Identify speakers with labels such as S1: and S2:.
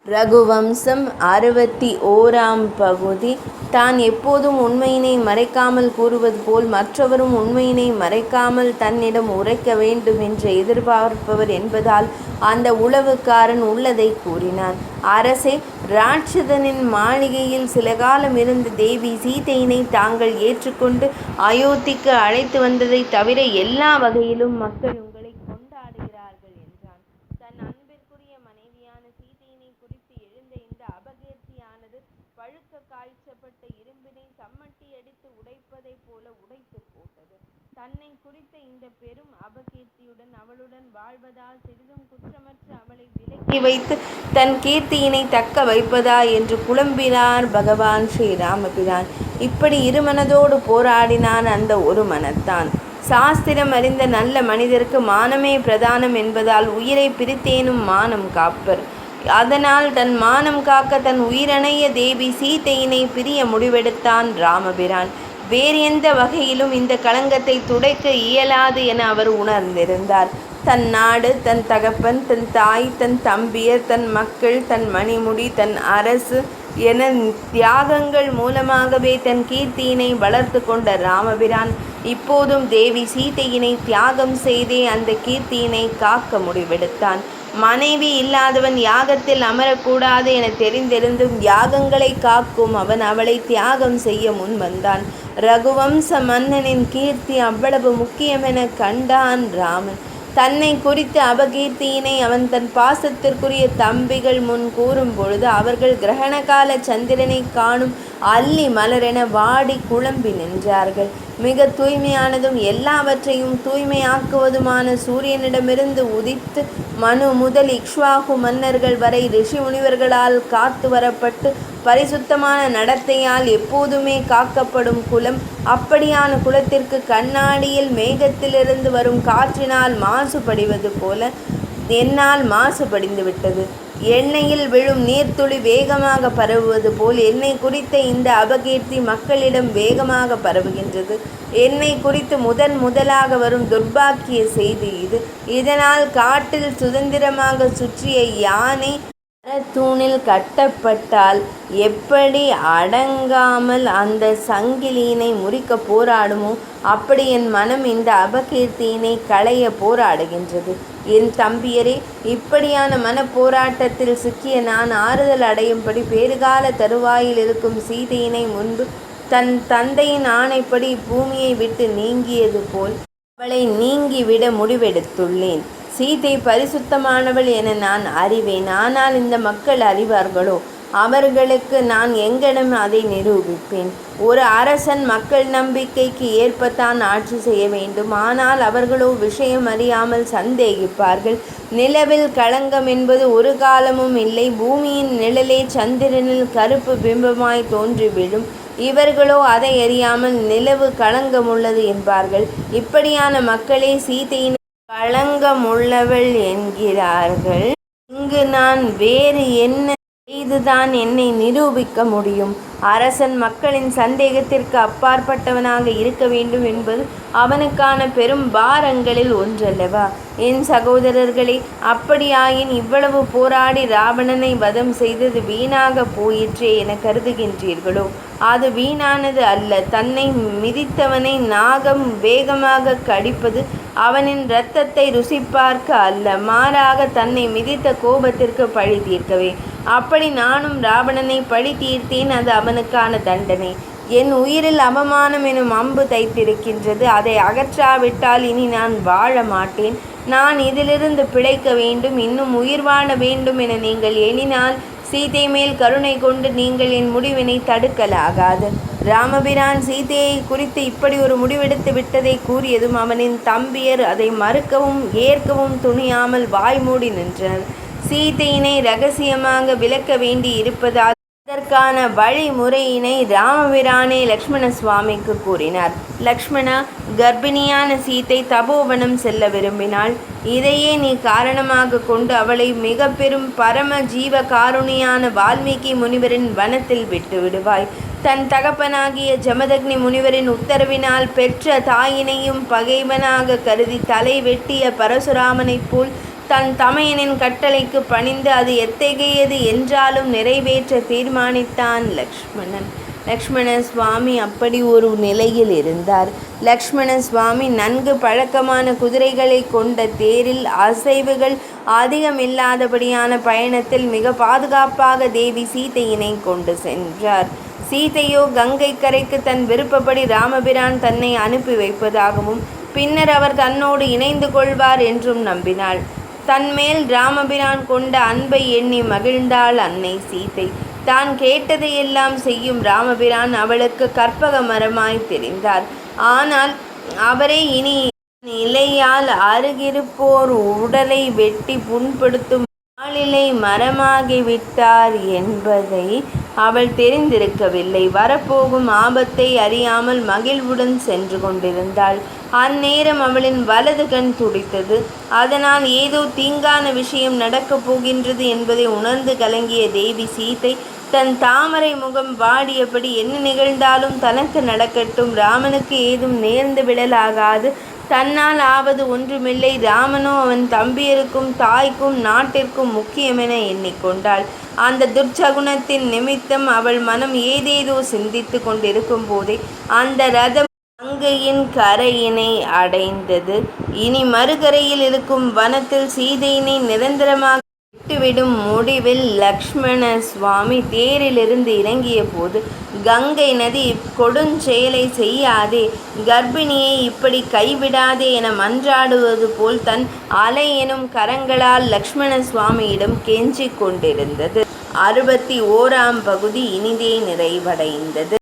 S1: ரகுவம்சம் 61ஆம் பகுதி. தான் எப்போதும் உண்மையினை மறைக்காமல் கூறுவது போல் மற்றவரும் உண்மையினை மறைக்காமல் தன்னிடம் உரைக்க வேண்டும் என்று எதிர்பார்ப்பவர் என்பதால் அந்த உளவுக்காரன் உள்ளதை கூறினான். அரசே, ராட்சதனின் மாளிகையில் சில காலம் இருந்த தேவி சீதையினை தாங்கள் ஏற்றுக்கொண்டு அயோத்திக்கு அழைத்து வந்ததை தவிர எல்லா வகையிலும் மக்கள் உங்களை கொண்டாடுகிறார்கள் என்றான். தன் அன்பிற்குரிய மனைவியான சீதையினை குறித்து எழுந்த இந்த அபகீர்த்தியானது பழுக்க காய்ச்சப்பட்ட இரும்பினை சம்மட்டி அடித்து உடைப்பதை போல உடைத்து போட்டது. தன்னை குறித்த இந்த பெரும் அபகீர்த்தியுடன் அவளுடன் வாழ்வதால் சிறிதும் குற்றமற்ற அவளை விலக்கி வைத்து தன் கீர்த்தியினை தக்க வைப்பதா என்று குழம்பினார் பகவான் ஸ்ரீராமபிரான். இப்படி இருமனதோடு போராடினான் அந்த ஒரு மனத்தான். சாஸ்திரம் அறிந்த நல்ல மனிதருக்கு மானமே பிரதானம் என்பதால் உயிரை பிரித்தேனும் மானம் காப்பர். அதனால் தன் மானம் காக்க தன் உயிரணைய தேவி சீதையினை பிரிய முடிவெடுத்தான் ராமபிரான். வேறு எந்த வகையிலும் இந்த களங்கத்தை துடைக்க இயலாது என அவர் உணர்ந்திருந்தார். தன் நாடு, தன் தகப்பன், தன் தாய், தன் தம்பியர், தன் மக்கள், தன் மணிமுடி, தன் அரசு என தியாகங்கள் மூலமாகவே தன் கீர்த்தியினை வளர்த்து கொண்ட ராமபிரான் இப்போதும் தேவி சீதையினை தியாகம் செய்தே அந்த கீர்த்தியினை காக்க முடிவெடுத்தான். மனைவி இல்லாதவன் யாகத்தில் அமரக்கூடாது என தெரிந்திருந்தும் யாகங்களை காக்கும் அவன் அவளை தியாகம் செய்ய முன் வந்தான். ரகுவம்ச மன்னனின் கீர்த்தி அவ்வளவு முக்கியமென கண்டான் ராமன். தன்னை குறித்த அபகீர்த்தியினை அவன் தன் பாசத்திற்குரிய தம்பிகள் முன் கூறும் பொழுது அவர்கள் கிரகணகால சந்திரனை காணும் அல்லி மலரென வாடி குழம்பி நின்றார்கள். மிக தூய்மையானதும் எல்லாவற்றையும் தூய்மையாக்குவதுமான சூரியனிடமிருந்து உதித்து மனு முதல் இக்ஷ்வாகு மன்னர்கள் வரை ரிஷி முனிவர்களால் காத்து வரப்பட்டு பரிசுத்தமான நடத்தையால் எப்போதுமே காக்கப்படும் குலம். அப்படியான குலத்திற்கு கண்ணாடியில் மேகத்திலிருந்து வரும் காற்றினால் மாசுபடிவது போல என்னால் மாசுபடிந்து விட்டது. எண்ணெயில் விழும் நீர்த்துளி வேகமாக பரவுவது போல் என்னை குறித்த இந்த அபகீர்த்தி மக்களிடம் வேகமாக பரவுகின்றது. என்னை குறித்து முதலாக வரும் துர்பாக்கிய செய்தி இது. இதனால் காட்டில் சுதந்திரமாக சுற்றிய யானை மரத்தூணில் கட்டப்பட்டால் எப்படி அடங்காமல் அந்த சங்கிலியினை முறிக்க போராடுமோ அப்படி என் மனம் இந்த அபகீர்த்தியினை களைய போராடுகின்றது. என் தம்பியரே, இப்படியான மன போராட்டத்தில் சிக்கிய நான் ஆறுதல் அடையும்படி பேறுகால தருவாயில் இருக்கும் சீதையினை முன்பு தன் தந்தையின் ஆணைப்படி பூமியை விட்டு நீங்கியது போல் அவளை நீங்கிவிட முடிவெடுத்துள்ளேன். சீதை பரிசுத்தமானவள் என நான் அறிவேன். ஆனால் இந்த மக்கள் அறிவார்களோ? அவர்களுக்கு நான் எங்கனம் அதை நிரூபிப்பேன்? ஒரு அரசன் மக்கள் நம்பிக்கைக்கு ஏற்பத்தான் ஆட்சி செய்ய வேண்டும். ஆனால் அவர்களோ விஷயம் அறியாமல் சந்தேகிப்பார்கள். நிலவில் களங்கம் என்பது ஒரு காலமும் இல்லை. பூமியின் நிழலே சந்திரனில் கருப்பு பிம்பமாய் தோன்றி விழும். இவர்களோ அதை அறியாமல் நிலவு களங்கமுள்ளது என்பார்கள். இப்படியான மக்களே சீதையின் களங்கமுள்ளவள் என்கிறார்கள். இங்கு நான் வேறு என்ன செய்துதான் என்னை நிரூபிக்க முடியும்? அரசன் மக்களின் சந்தேகத்திற்கு அப்பாற்பட்டவனாக இருக்க வேண்டும் என்பது அவனுக்கான பெரும் பாரங்களில் ஒன்றல்லவா? என் சகோதரர்களே, அப்படியாயின் இவ்வளவு போராடி ராவணனை வதம் செய்தது வீணாக போயிற்றே என கருதுகின்றீர்களோ? அது வீணானது அல்ல. தன்னை மிதித்தவனை நாகம் வேகமாக கடிப்பது அவனின் இரத்தத்தை ருசி பார்க்க அல்ல, மாறாக தன்னை மிதித்த கோபத்திற்கு பழி தீர்க்கவே. அப்படி நானும் ராவணனை பழி தீர்த்தேன். அது அவனுக்கான தண்டனை. என் உயிரில் அவமானம் எனும் அம்பு தைத்திருக்கின்றது. அதை அகற்றாவிட்டால் இனி நான் வாழ மாட்டேன். நான் இதிலிருந்து பிழைக்க வேண்டும், இன்னும் உயிர் வாழ வேண்டும் என நீங்கள் எண்ணினால் சீதை மேல் கருணை கொண்டு நீங்கள் என் முடிவினை தடுக்கலாகாது. ராமபிரான் சீதையை குறித்து இப்படி ஒரு முடிவெடுத்து விட்டதை கூறியதும் அவனின் தம்பியர் அதை மறுக்கவும் ஏற்கவும் துணியாமல் வாய்மூடி நின்றனர். சீதையினை இரகசியமாக விலக்க வேண்டி இருப்பதால் அதற்கான வழிமுறையினை ராமபிரானே லக்ஷ்மண சுவாமிக்கு கூறினார். லக்ஷ்மணா, கர்ப்பிணியான சீதை தபோவனம் செல்ல விரும்பினாள். இதையே நீ காரணமாக கொண்டு அவளை மிக பெரும் பரம ஜீவ காருணியான வால்மீகி முனிவரின் வனத்தில் விட்டு விடுவாய். தன் தகப்பனாகிய ஜமதக்னி முனிவரின் உத்தரவினால் பெற்ற தாயினையும் பகைவனாக கருதி தலை வெட்டிய பரசுராமனைப் போல் தன் தமையனின் கட்டளைக்கு பணிந்து அது எத்தகையது என்றாலும் நிறைவேற்ற தீர்மானித்தான் லக்ஷ்மணன். லக்ஷ்மண சுவாமி அப்படி ஒரு நிலையில் இருந்தார். லக்ஷ்மண சுவாமி நன்கு பழக்கமான குதிரைகளை கொண்ட தேரில் அசைவுகள் அதிகமில்லாதபடியான பயணத்தில் மிக பாதுகாப்பாக தேவி சீதையினை கொண்டு சென்றார். சீதையோ கங்கை கரைக்கு தன் விருப்பப்படி ராமபிரான் தன்னை அனுப்பி வைப்பதாகவும் பின்னர் அவர் தன்னோடு இணைந்து கொள்வார் என்றும் நம்பினாள். தன்மேல் ராமபிரான் கொண்ட அன்பை எண்ணி மகிழ்ந்தாள் அன்னை சீதை. தான் கேட்டதையெல்லாம் செய்யும் ராமபிரான் அவளுக்கு கற்பக மரமாய் தெரிந்தார். ஆனால் அவரே இனி இலையால் அருகிருப்போர் உடலை வெட்டி புண்படுத்தும் ஆளிலை மரமாகிவிட்டார் என்பதை அவள் தெரிந்திருக்கவில்லை. வரப்போகும் ஆபத்தை அறியாமல் மகிழ்வுடன் சென்று கொண்டிருந்தாள். அந்நேரம் அவளின் வலது கண் துடித்தது. அதனால் ஏதோ தீங்கான விஷயம் நடக்கப் போகின்றது என்பதை உணர்ந்து கலங்கிய தேவி சீதை தன் தாமரை முகம் வாடியபடி என்ன நிகழ்ந்தாலும் தனக்கு நடக்கட்டும், ராமனுக்கு ஏதும் நேர்ந்து விடலாகாது, தன்னால் ஆவது ஒன்றுமில்லை, ராமனோ அவன் தம்பியருக்கும் தாய்க்கும் நாட்டிற்கும் முக்கியமென எண்ணிக்கொண்டாள். அந்த துர்ச்சகுணத்தின் நிமித்தம் அவள் மனம் ஏதேதோ சிந்தித்து கொண்டிருக்கும் போதே அந்த ரதம் கங்கையின் கரையினை அடைந்தது. இனி மறுகரையில் இருக்கும் வனத்தில் சீதையினை நிரந்தரமாக விட்டுவிடும் முடிவில் லக்ஷ்மண சுவாமி தேரிலிருந்து இறங்கிய போது, கங்கை நதி கொடுஞ்செயலை செய்யாதே, கர்ப்பிணியை இப்படி கைவிடாதே என மன்றாடுவது போல் தன் அலை எனும் கரங்களால் லக்ஷ்மண சுவாமியிடம் கெஞ்சிக் கொண்டிருந்தது. 61ஆம் பகுதி இனிதே நிறைவடைந்தது.